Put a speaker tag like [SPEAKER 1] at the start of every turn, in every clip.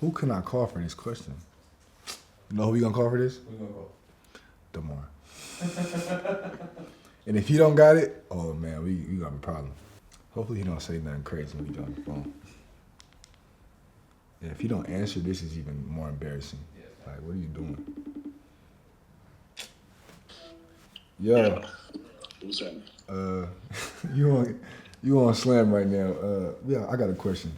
[SPEAKER 1] Who can I call for this question? You know who we gonna call for this?
[SPEAKER 2] Who you gonna call?
[SPEAKER 1] DeMar. And if he don't got it, oh man, we got a problem. Hopefully he don't say nothing crazy when we get on the phone. Yeah, if he don't answer, this is even more embarrassing. Yeah. Like, what are you doing? Yo.
[SPEAKER 3] What's happening?
[SPEAKER 1] You on Slam right now. Yeah, I got a question.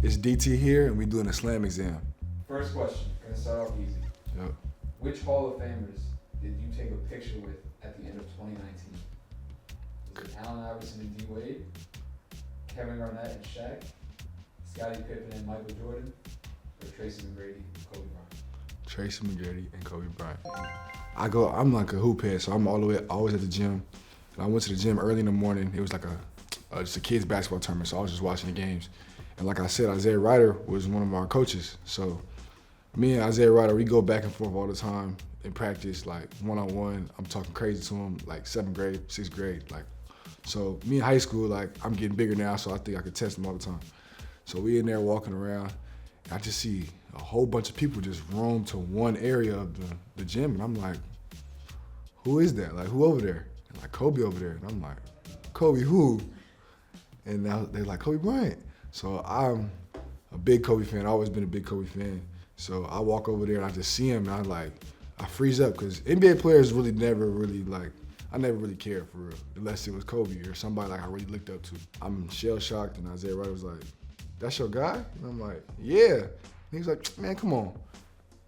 [SPEAKER 1] It's DT here, and we doing a Slam exam.
[SPEAKER 2] First question, gonna start off easy.
[SPEAKER 1] Yep.
[SPEAKER 2] Which Hall of Famers did you take a picture with at the end of 2019? Was it Allen Iverson and D. Wade, Kevin Garnett and Shaq, Scottie Pippen and Michael Jordan, or Tracy McGrady and Kobe Bryant?
[SPEAKER 1] Tracy McGrady and Kobe Bryant. I'm like a hoop head, so I'm always at the gym. And I went to the gym early in the morning. It was like just a kids basketball tournament, so I was just watching the games. And like I said, Isaiah Ryder was one of our coaches. So me and Isaiah Ryder, we go back and forth all the time in practice, like one-on-one. I'm talking crazy to him, like 7th grade, 6th grade. Like, so me in high school, like I'm getting bigger now, so I think I could test him all the time. So we in there walking around, and I just see a whole bunch of people just roam to one area of the gym, and I'm like, who is that? Like, who over there? And like, Kobe over there. And I'm like, Kobe who? And now they're like, Kobe Bryant. So I'm a big Kobe fan. I've always been a big Kobe fan. So I walk over there and I just see him and I freeze up because NBA players really never really I never really cared for real, unless it was Kobe or somebody like I really looked up to. I'm shell shocked and Isaiah Ryder was like, that's your guy? And I'm like, yeah. And he's like, man, come on.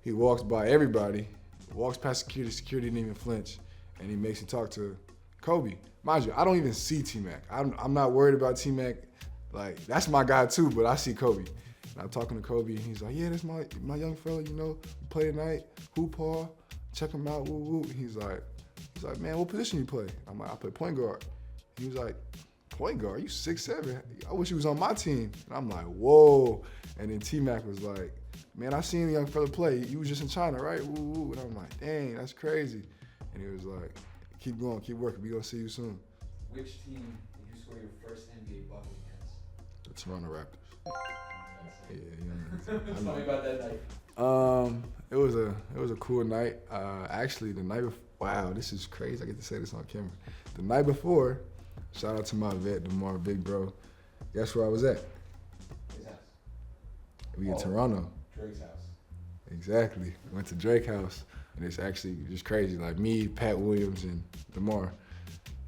[SPEAKER 1] He walks by everybody, walks past security didn't even flinch, and he makes me talk to Kobe. Mind you, I don't even see T-Mac. I'm not worried about T-Mac. Like, that's my guy too, but I see Kobe. And I'm talking to Kobe, and he's like, yeah, that's my young fella, you know, we play tonight, hoop ball, check him out, woo woo. He's like, man, what position you play? I'm like, I play point guard. He was like, point guard? You 6'7"? I wish you was on my team. And I'm like, whoa. And then T-Mac was like, man, I seen the young fella play. You was just in China, right? Woo woo. And I'm like, dang, that's crazy. And he was like, keep going, keep working. We gonna see you soon.
[SPEAKER 2] Which team did you score your first NBA bucket against?
[SPEAKER 1] The Toronto Raptors. Yeah,
[SPEAKER 2] Tell me about that night.
[SPEAKER 1] It was a cool night. Actually, the night before, wow, this is crazy. I get to say this on camera. The night before, shout out to my vet, DeMar, big bro. Guess where I was at?
[SPEAKER 2] His house.
[SPEAKER 1] We in Toronto.
[SPEAKER 2] Drake's house.
[SPEAKER 1] Exactly. Went to Drake's house, and it's actually just crazy. Like me, Pat Williams, and DeMar,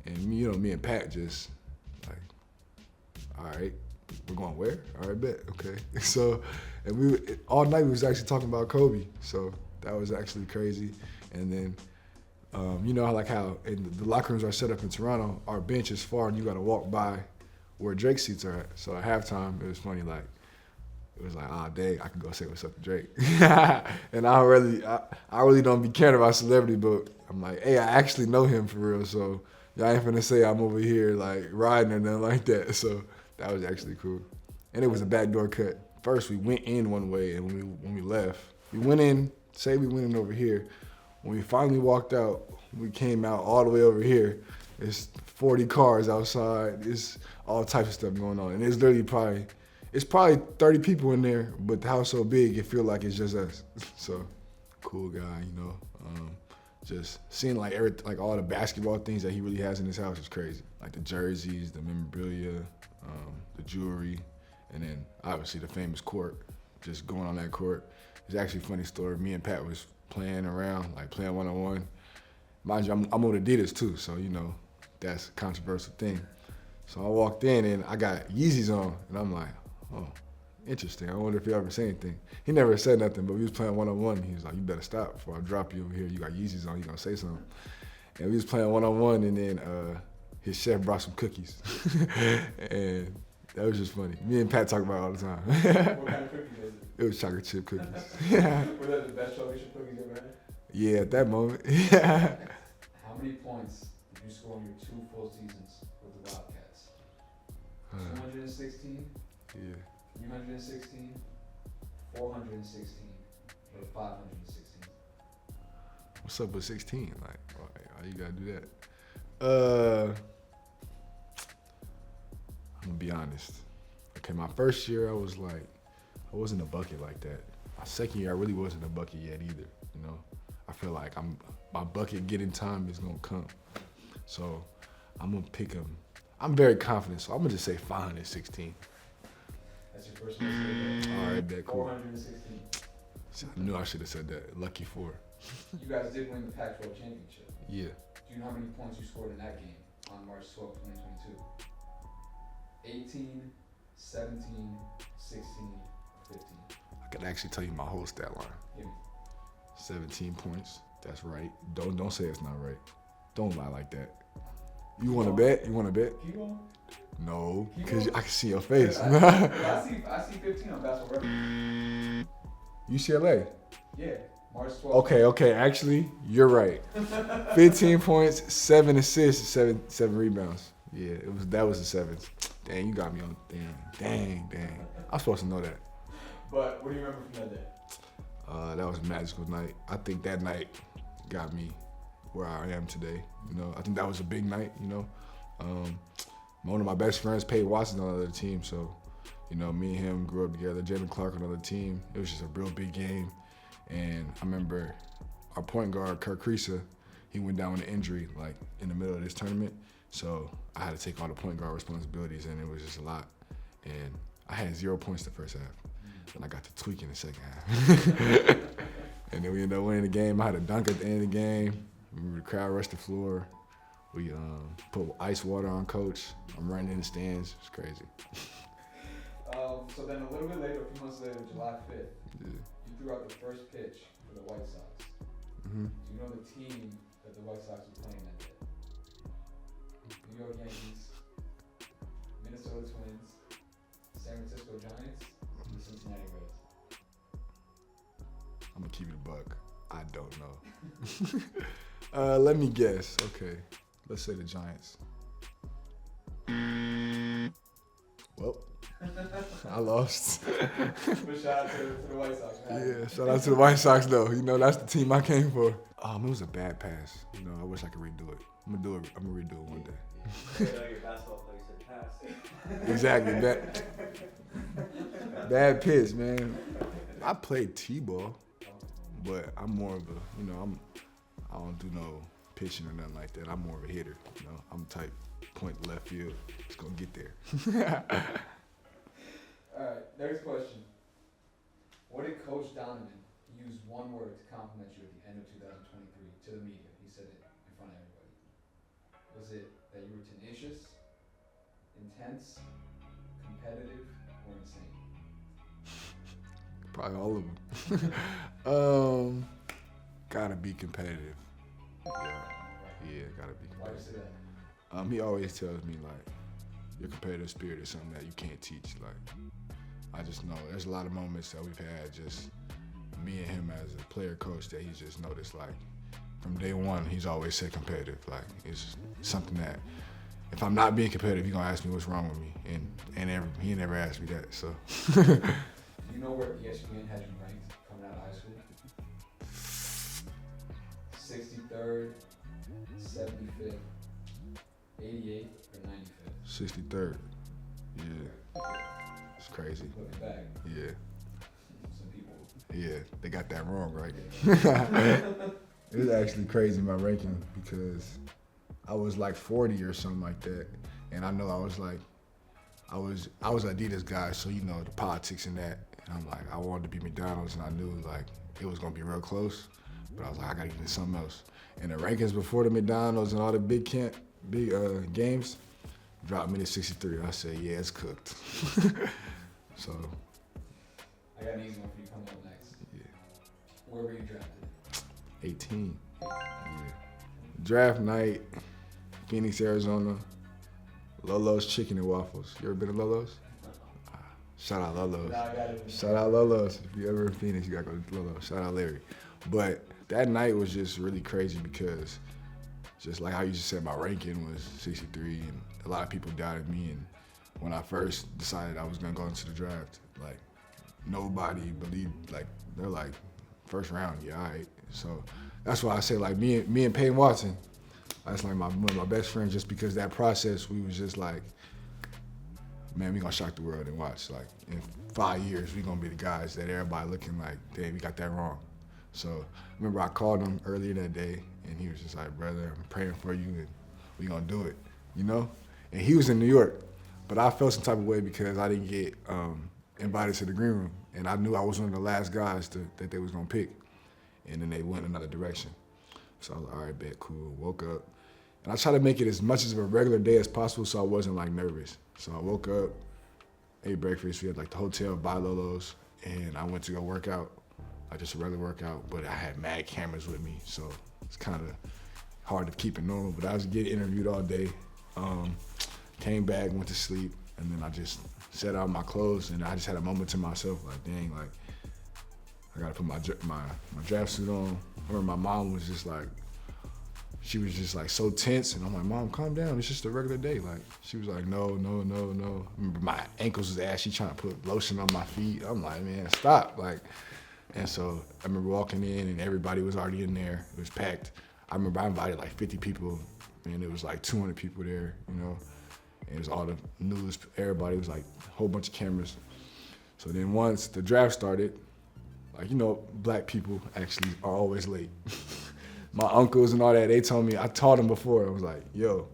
[SPEAKER 1] and me and Pat just like, all right. We're going where? All right, bet. Okay. So, and all night we was actually talking about Kobe. So that was actually crazy. And then, you know, how in the locker rooms are set up in Toronto, our bench is far and you got to walk by where Drake's seats are at. So at halftime, it was funny. Like, it was like, dang, I can go say what's up to Drake. And I really don't be caring about celebrity, but I'm like, hey, I actually know him for real. So y'all ain't finna say I'm over here like riding or nothing like that. So that was actually cool. And it was a backdoor cut. First, we went in one way, and when we left, we went in over here. When we finally walked out, we came out all the way over here. It's 40 cars outside. It's all types of stuff going on. And it's literally it's probably 30 people in there, but the house so big, it feel like it's just us. So, cool guy, you know. Just seeing like all the basketball things that he really has in his house is crazy. Like the jerseys, the memorabilia, the jewelry, and then obviously the famous court. Just going on that court. It's actually a funny story. Me and Pat was playing around, like playing one-on-one. Mind you, I'm on Adidas too, so you know, that's a controversial thing. So I walked in and I got Yeezys on, and I'm like, oh, interesting. I wonder if he ever said anything. He never said nothing, but we was playing one-on-one. He was like, you better stop before I drop you over here. You got Yeezys on, you gonna say something. And we was playing one-on-one, and then his chef brought some cookies. And that was just funny. Me and Pat talk about it all the time.
[SPEAKER 2] What kind of cookies was it?
[SPEAKER 1] It was chocolate chip cookies.
[SPEAKER 2] Were that the best chocolate chip cookies you ever had?
[SPEAKER 1] Yeah, at that moment.
[SPEAKER 2] How many points did you score in your 2 full seasons with the Wildcats? 216?
[SPEAKER 1] Yeah.
[SPEAKER 2] 316? 416? Or 516?
[SPEAKER 1] What's up with 16? Like, why you gotta do that? I'm gonna be honest. A Okay, my first year, I wasn't a bucket like that. My second year, I really wasn't a bucket yet either, you know. I feel like my bucket getting time is gonna come. So I'm gonna pick him. I'm very confident, so I'm gonna just say 516.
[SPEAKER 2] That's your first mistake.
[SPEAKER 1] All right, bet, cool.
[SPEAKER 2] 416.
[SPEAKER 1] I knew I should have said that. Lucky 4.
[SPEAKER 2] You guys did win the Pac-12 championship.
[SPEAKER 1] Yeah.
[SPEAKER 2] Do you know how many points you scored in that game on March 12, 2022? 18, 17, 16, 15.
[SPEAKER 1] I could actually tell you my whole stat line.
[SPEAKER 2] Give me.
[SPEAKER 1] 17 points. That's right. Don't say it's not right. Don't lie like that. You want to bet? You want to bet?
[SPEAKER 2] Keep on.
[SPEAKER 1] No,
[SPEAKER 2] Keep
[SPEAKER 1] because
[SPEAKER 2] on.
[SPEAKER 1] I can see your face.
[SPEAKER 2] I see 15 on Basketball Reference.
[SPEAKER 1] UCLA.
[SPEAKER 2] Yeah, March 12th.
[SPEAKER 1] Okay. Actually, you're right. 15 points, 7 assists, seven rebounds. Yeah, that was the 7th. Dang, you got me on. Dang. I'm supposed to know that.
[SPEAKER 2] But what do you remember from that day?
[SPEAKER 1] That was a magical night. I think that night got me where I am today. You know, I think that was a big night. You know, one of my best friends, Peyton Watson, on another team. So, you know, me and him grew up together. Jalen Clark on another team. It was just a real big game. And I remember our point guard, Kirk Creasa, he went down with an injury like in the middle of this tournament. So I had to take all the point guard responsibilities, and it was just a lot. And I had 0 points the first half. Then I got to tweak in the second half. And then we ended up winning the game. I had a dunk at the end of the game. The crowd rushed the floor. We put ice water on Coach. I'm running in the stands. It's crazy.
[SPEAKER 2] So then a little bit later, a few months later, July 5th,
[SPEAKER 1] Yeah.
[SPEAKER 2] you threw out the first pitch for the White Sox.
[SPEAKER 1] Mm-hmm.
[SPEAKER 2] Do you know the team that the White Sox were playing that day? New York Yankees, Minnesota Twins, San Francisco Giants, and the Cincinnati Reds.
[SPEAKER 1] I'm gonna keep it a buck. I don't know. Let me guess. Okay, let's say the Giants. Well, I lost.
[SPEAKER 2] But shout out to the White Sox, man.
[SPEAKER 1] Yeah, shout out to the White Sox though. You know, that's the team I came for. It was a bad pass. You know, I wish I could redo it. I'm gonna redo it one day.
[SPEAKER 3] Your basketball player said pass.
[SPEAKER 1] Exactly. Bad pitch, man. I played T-ball, but I'm more of a, you know, I don't do no pitching or nothing like that. I'm more of a hitter. You know, I'm type point left field. Just gonna get there.
[SPEAKER 2] All right, next question. What did Coach Donovan use one word to compliment you at the end of 2023 to the media? He said it in front of everybody. Was it that you were tenacious, intense, competitive, or insane?
[SPEAKER 1] Probably all of them. Gotta be competitive. Yeah, gotta be
[SPEAKER 2] Why do you
[SPEAKER 1] competitive.
[SPEAKER 2] say that?
[SPEAKER 1] He always tells me like, your competitive spirit is something that you can't teach. Like, I just know there's a lot of moments that we've had, just me and him as a player coach, that he's just noticed like from day one, he's always said competitive. Like, it's something that if I'm not being competitive, he's gonna ask me what's wrong with me, and he never asked me that. So.
[SPEAKER 2] Do you know where ESPN had you ranked coming out of high school? 63rd, 75th, 88th, or 95th?
[SPEAKER 1] 63rd. Yeah. It's crazy.
[SPEAKER 2] Looking back,
[SPEAKER 1] Yeah.
[SPEAKER 2] some people.
[SPEAKER 1] Yeah. They got that wrong, right? It was actually crazy, my ranking, because I was like 40 or something like that. And I know I was Adidas guy, so you know the politics in that. And I'm like, I wanted to be McDonald's, and I knew like it was gonna be real close. But I was like, I gotta get into something else. And the rankings before the McDonald's and all the big games dropped me to 63. I said, yeah, it's cooked. So.
[SPEAKER 2] I got an easy one for you coming up next.
[SPEAKER 1] Yeah.
[SPEAKER 2] Where were you drafted?
[SPEAKER 1] 18. Yeah. Draft night, Phoenix, Arizona. Lolo's Chicken and Waffles. You ever been to Lolo's? Shout out Lolo's.
[SPEAKER 2] Nah, I got it.
[SPEAKER 1] Shout out Lolo's. If you ever in Phoenix, you gotta go to Lolo's. Shout out Larry. But that night was just really crazy because just like how you just said, my ranking was 63, and a lot of people doubted me. And when I first decided I was gonna go into the draft, like nobody believed. Like they're like, first round, yeah, all right. So that's why I say like me and Peyton Watson, that's like one of my best friends, just because that process we was just like, man, we gonna shock the world and watch. Like in 5 years, we gonna be the guys that everybody looking like, damn, we got that wrong. So I remember I called him earlier that day, and he was just like, brother, I'm praying for you, and we gonna do it, you know? And he was in New York, but I felt some type of way because I didn't get invited to the green room, and I knew I was one of the last guys that they was gonna pick, and then they went another direction. So I was like, all right, bet, cool. Woke up, and I tried to make it as much as a regular day as possible, so I wasn't like nervous. So I woke up, ate breakfast. We had like the hotel by Lolo's, and I went to go work out, like just a regular workout. But I had mad cameras with me, so it's kind of hard to keep it normal. But I was getting interviewed all day. Came back, went to sleep, and then I just set out my clothes, and I just had a moment to myself, like, dang, like I gotta put my draft suit on. I remember my mom was just like, she was just like so tense, and I'm like, Mom, calm down. It's just a regular day. Like, she was like, no. I remember my ankles was ashy, trying to put lotion on my feet. I'm like, man, stop. Like, and so I remember walking in, and everybody was already in there. It was packed. I remember I invited like 50 people, and it was like 200 people there, you know. And it was all the news, everybody. It was like a whole bunch of cameras. So then once the draft started, like, you know, black people actually are always late. My uncles and all that, they told me, I taught them before, I was like, yo,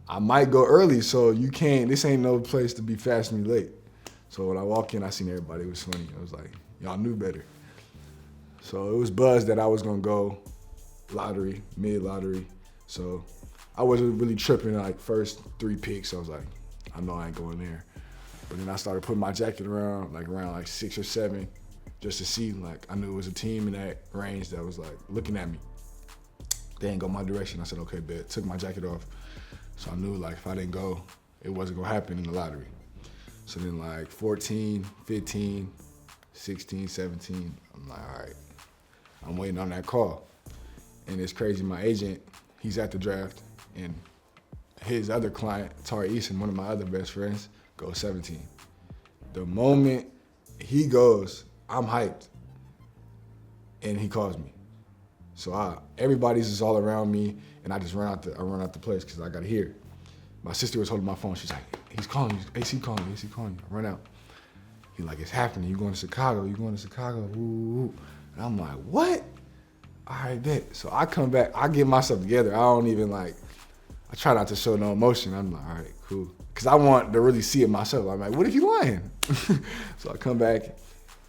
[SPEAKER 1] I might go early, so you can't, this ain't no place to be fast and be late. So when I walk in, I seen everybody, it was funny. I was like, y'all knew better. So it was buzz that I was gonna go lottery, mid-lottery. So I wasn't really tripping like first 3 picks. I was like, I know I ain't going there. But then I started putting my jacket around like 6 or 7, just to see, like, I knew it was a team in that range that was like looking at me. They didn't go my direction. I said, okay, bet. Took my jacket off. So I knew, like, if I didn't go, it wasn't gonna happen in the lottery. So then like 14, 15, 16, 17, I'm like, all right, I'm waiting on that call. And it's crazy, my agent, he's at the draft, and his other client, Tari Eason, one of my other best friends, goes 17. The moment he goes, I'm hyped, and he calls me. So everybody's just all around me, and I just run out the place because I got to hear. My sister was holding my phone. She's like, he's calling you, AC calling you, AC calling you. I run out. He's like, it's happening. You going to Chicago? You going to Chicago? Ooh. And I'm like, what? All right, bet. So I come back. I get myself together. I don't even like, I try not to show no emotion. I'm like, all right, cool. Because I want to really see it myself. I'm like, what if you lying? So I come back,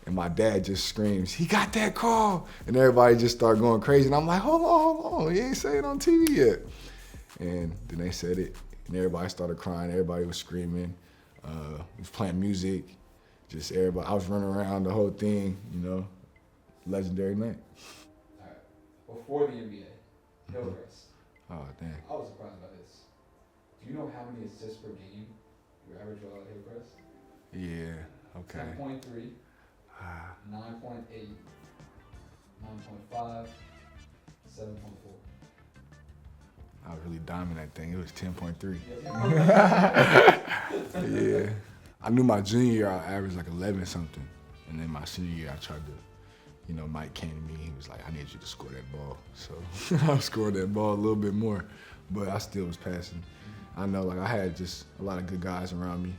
[SPEAKER 1] and my dad just screams, he got that call. And everybody just start going crazy. And I'm like, hold on. He ain't say it on TV yet. And then they said it, and everybody started crying. Everybody was screaming. We was playing music. Just everybody, I was running around the whole thing, you know. Legendary night.
[SPEAKER 2] All right. Before the NBA, Hillcrest.
[SPEAKER 1] Oh, damn.
[SPEAKER 2] I was surprised by this. Do you know how many assists per game your average while at Hillcrest?
[SPEAKER 1] Yeah, okay.
[SPEAKER 2] 10.3, 9.8, 9.5, 7.4.
[SPEAKER 1] I was really diming that thing. It was 10.3.
[SPEAKER 2] Yeah.
[SPEAKER 1] Yeah. I knew my junior year I averaged like 11 something. And then my senior year I tried to, you know, Mike came to me, he was like, I need you to score that ball. So I scored that ball a little bit more, but I still was passing. I know, like, I had just a lot of good guys around me.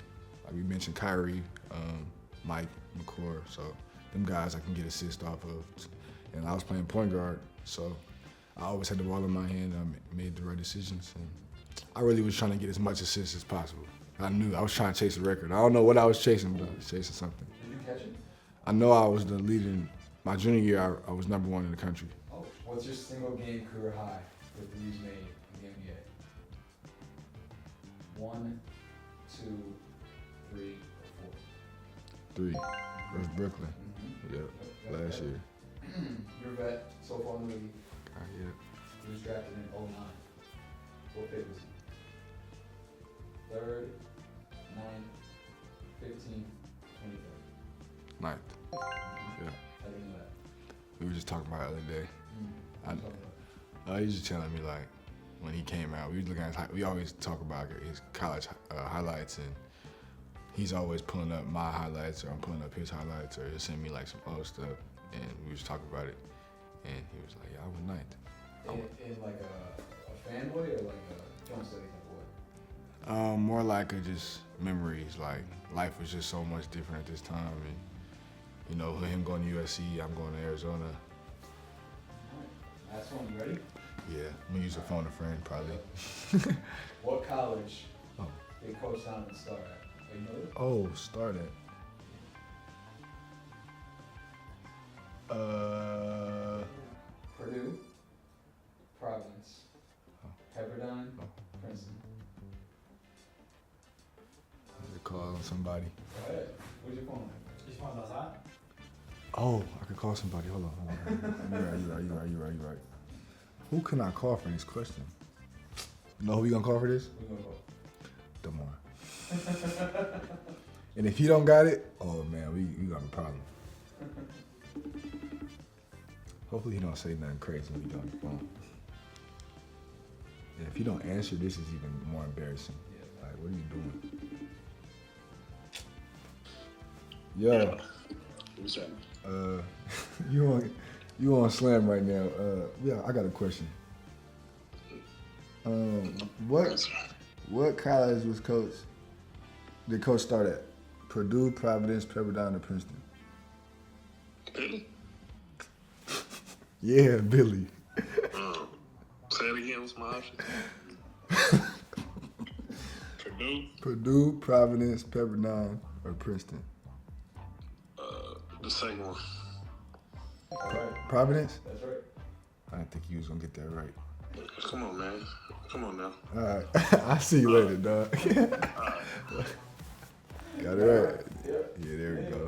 [SPEAKER 1] Like we mentioned Kyrie, Mike, McCord, so them guys I can get assists off of. And I was playing point guard, so I always had the ball in my hand, and I made the right decisions. And I really was trying to get as much assists as possible. I knew I was trying to chase a record. I don't know what I was chasing, but I was chasing something.
[SPEAKER 2] Did you catch it?
[SPEAKER 1] I know I was the leading. My junior year, I was #1 in the country.
[SPEAKER 2] Oh, what's your single game career high for threes made in the NBA? 1, 2, 3, or 4?
[SPEAKER 1] 3. Versus Brooklyn.
[SPEAKER 2] Mm-hmm.
[SPEAKER 1] Yep. Last year.
[SPEAKER 2] You're a vet so far in the league.
[SPEAKER 1] Yeah.
[SPEAKER 2] He was drafted in 09. What pick was he? 3rd, 9th, 15th, 23rd.
[SPEAKER 1] 9th. Yeah.
[SPEAKER 2] I didn't know that.
[SPEAKER 1] We were just talking about it the other day.
[SPEAKER 2] What are you talking about?
[SPEAKER 1] He was just telling me, like, when he came out, we was looking at we always talk about his college highlights, and he's always pulling up my highlights, or I'm pulling up his highlights, or he'll send me like some old stuff, and we was talking about it, and he was like, yeah, I went 9th.
[SPEAKER 2] In like a fan way or like a film study type of way?
[SPEAKER 1] More like a just memories. Like life was just so much different at this time, and you know, him going to USC, I'm going to Arizona.
[SPEAKER 2] Alright. Last one, you ready?
[SPEAKER 1] Yeah, I'm gonna use a phone a friend probably.
[SPEAKER 2] What college
[SPEAKER 1] Oh.
[SPEAKER 2] did Coach Donovan start at? Oh, you know it?
[SPEAKER 1] Oh, start at.
[SPEAKER 2] Purdue, Providence, Pepperdine, Princeton.
[SPEAKER 1] I could call somebody.
[SPEAKER 2] Go ahead. Where's your phone?
[SPEAKER 3] Your phone's outside?
[SPEAKER 1] Oh, I could call somebody. Hold on. You're right. Who can I call for this question? You know who we gonna call for this?
[SPEAKER 2] We're gonna go.
[SPEAKER 1] DeMar. And if he don't got it, oh man, we got a problem. Hopefully he don't say nothing crazy when we get on the phone. And if he don't answer, this is even more embarrassing.
[SPEAKER 2] Yeah.
[SPEAKER 1] Like, what are you doing? Yo.
[SPEAKER 4] What's up?
[SPEAKER 1] You on Slam right now. Yeah, I got a question. What college did Coach start at? Purdue, Providence, Pepperdine, or Princeton?
[SPEAKER 4] Billy?
[SPEAKER 1] Yeah, Billy.
[SPEAKER 4] Say it again. What's my option? Purdue?
[SPEAKER 1] Purdue, Providence, Pepperdine, or Princeton?
[SPEAKER 4] The second one.
[SPEAKER 2] All right.
[SPEAKER 1] Providence?
[SPEAKER 2] That's right.
[SPEAKER 1] I didn't think you was gonna get that right.
[SPEAKER 4] Come on, man. Come on now.
[SPEAKER 1] All right, I'll see you later, dog. Got it right.
[SPEAKER 2] Yep.
[SPEAKER 1] Yeah, there we go.